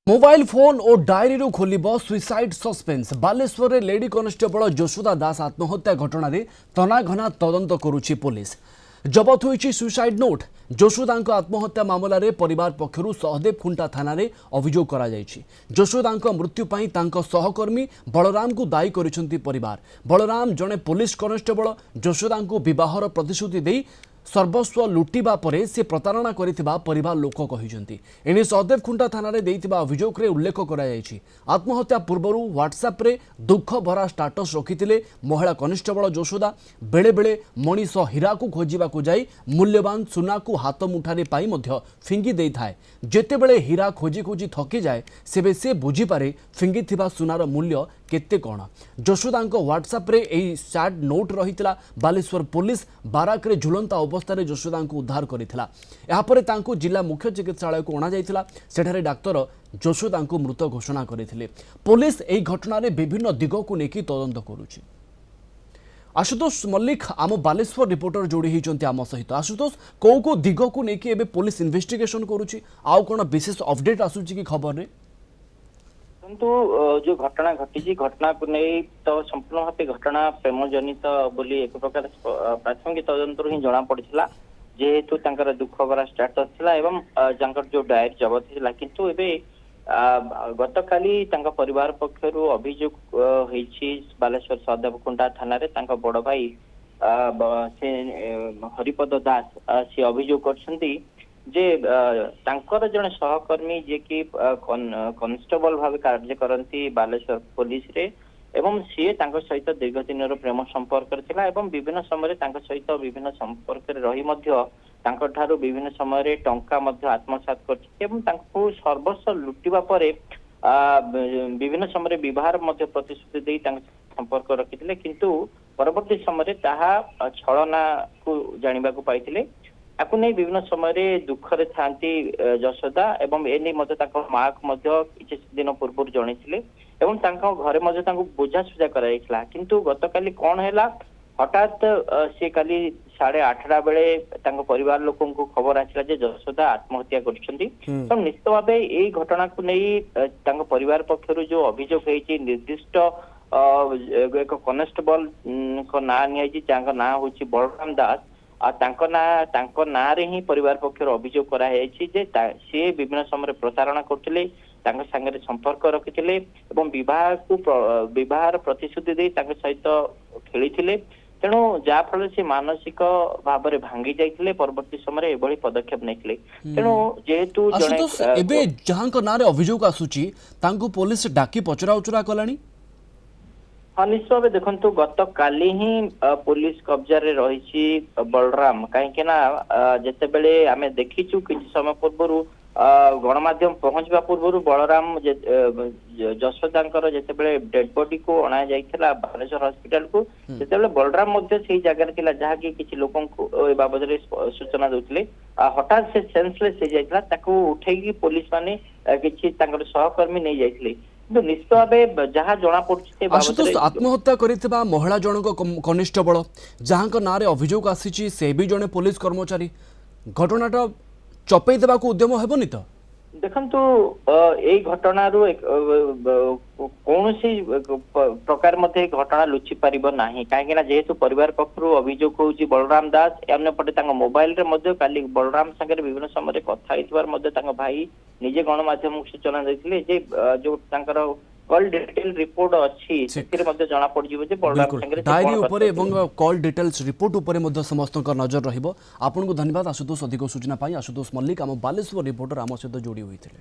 Mobile phone और diary रू खोलिब suicide suspense Baleshwar रे लेडी कनेस्टेबल जशोदा दास आत्महत्या घटना रे तनाघना तदंत करुछि पुलिस। जबत होइछि सुइसाइड नोट। जशोदा आत्महत्या मामला रे परिवार पक्षरु सहदेव खुंटा थाना रे अभियोग करा जायछि। जशोदा मृत्यु पई तांको सहकर्मी बलराम को दायी करिसंती परिवार। बलराम जने पुलिस कनेस्टेबल जशोदा विवाहर प्रतिश्रुति देई सर्वस्व लुटिबा परे से प्रतारणा करिथिबा परिवार लोक कहिसंती। एने सहदेव खुंटा थाना रे देइथिबा अभियोग रे उल्लेख करा जायछि। आत्महत्या पूर्वरु व्हाट्सएप रे दुख भरा स्टाटस रखिथिले महिला कनेस्टेबल जशोदा। बेले बेले मनीष हीरा को खोजिबा को जाई मूल्यवान सुना को हाथ मुठारे पाई मध्य फिंगी देई थाए। जेते बेले हीरा खोजी खोजी थकी जाए सेबे से बुझी पारे फिंगी थिबा सुनार मूल्य केते कोण। जशोदा व्हाट्सएप रे एई चैट नोट रहितला। बालेश्वर पुलिस बाराक रे झुलंता अवस्था जशोदा उद्धार करथिला। या परे तांको जिला मुख्य चिकित्सालय को अणा जायथिला। सेठारे डाक्टर जशोदा मृत घोषणा करथिले। पुलिस एई घटना रे विभिन्न दिग को नेकी तदंत करूछि। आशुतोष मल्लिक आम बालेश्वर रिपोर्टर जोड़ी होती आम सहित। आशुतोष कौ को दिग को नेकी एबे पुलिस इन्वेस्टिगेशन करूछि आउ कोन विशेष अपडेट आसुछि कि खबर रे? किंतु जो घटना घटी घटना को नहीं तो संपूर्ण भाव घटना प्रेम जनित बोली एक प्रकार प्राथमिक तदंत ही जना पड़ा जेहेतु दुख भरा स्टाटस थिला एवं जो डायरी जबत थिला। किंतु एबे गतकाली परिवार पक्षर अभियोग होईछि बालेश्वर सहदेव खुंटा थाना रे बड़ भाई से हरिपद दास से अभियोग करछंती जे तांकर जने सहकर्मी जे कि कॉन्स्टेबल भाव कार्य करती बालेश्वर पुलिस रे एवं सी सहित दीर्घ दिन प्रेम संपर्क थिला एवं विभिन्न समय सहित विभिन्न संपर्क रही विभिन्न समय टंका आत्मसात कर सर्वस्व लुटिबा परे विभिन्न समय विवाह प्रतिश्रुति दे संपर्क रखिथिले। किंतु परवर्ती समय ताहा छलना को जानिबा को पाइथिले। आपको नहीं विभिन्न समय दुखरे थांती जशोदा एवं एने माँ को किसी दिन पूर्व जनी घरे बुझासुझा कर। किंतु गतकाली कौन है हठात सी काली 8:30 बेले परिवार लोक खबर आसला जे जशोदा आत्महत्या करछंती। तो निश्चित भाव यही घटना को नहीं परिवार पक्षर जो अभियोग होती निर्दिष्ट एक कनेस्टेबल को ना निया ना हूँ बलराम दास ना रे ही परिवार पक्षर अभियोग कराई जे सी विभिन्न समय प्रतारणा करथिले संगे संपर्क रखिथिले एवं विवाह प्रतिश्रुति दे सहित खेली। तेणु जाफल से मानसिक भाव में भांगी जाइथिले परवर्ती समय एभली पदक्षेप नैथिले। तेणु जेहेतु एबे जहां ना रे अभियोग आसुची तांको पुलिस डाकी पचरा उचरा कलानी। हाँ निश्चित भाव देखु गत काली ही पुलिस कब्जा रे रही बलराम कहीं जिते बेले आम देखीचु किसी समय पूर्व गणमाध्यम पहुंचवा पूर्व बलराम जशोदा जिते डेड बॉडी को अणा जाइथिला बालेश्वर हॉस्पिटल को जिते बलराम से जगह थिला जहा कि किछि लोकन को ए बाबद रे सूचना देउथिले। हठात से सेंसलेस हो जाइथिला ताको उठेगी पुलिस माने किछि तांकर सहकर्मी नै जाइथिले। निश्चित भाव जहाँ जना पड़े आत्महत्या करिथिबा महिला जनक कनिष्ठबल जहां ना रे अभियोग आसीची से भी जने पुलिस कर्मचारी घटनाटा चपई देबा को उद्यम हेबनी तो देखंतु एई घटना रो कौन सी प्रकार मध्य घटना लुचि पारिबो नाही काहेकि ना जेहेतु परिवार पक्षरु अभियोग होउची बलराम दास अन्य पटे तांग मोबाइल रे मध्य काली बलराम संगे विभिन्न समय कथा हितबार मध्य तांग भाई निजे गणमाध्यम सूचना दैथिले जे जो तांकर कॉल डिटेल रिपोर्ट अछि सेतिर मध्य जाना पड़ जिवो जे बलराम संगे डायरी ऊपर एवं कॉल डिटेल्स रिपोर्ट ऊपर मध्य समस्त नजर रहिबो। आपन को धन्यवाद आशुतोष अधिक सूचना पाई। आशुतोष मल्लिक आम बालेश्वर रिपोर्टर आम सहित जोड़ी होइथिले।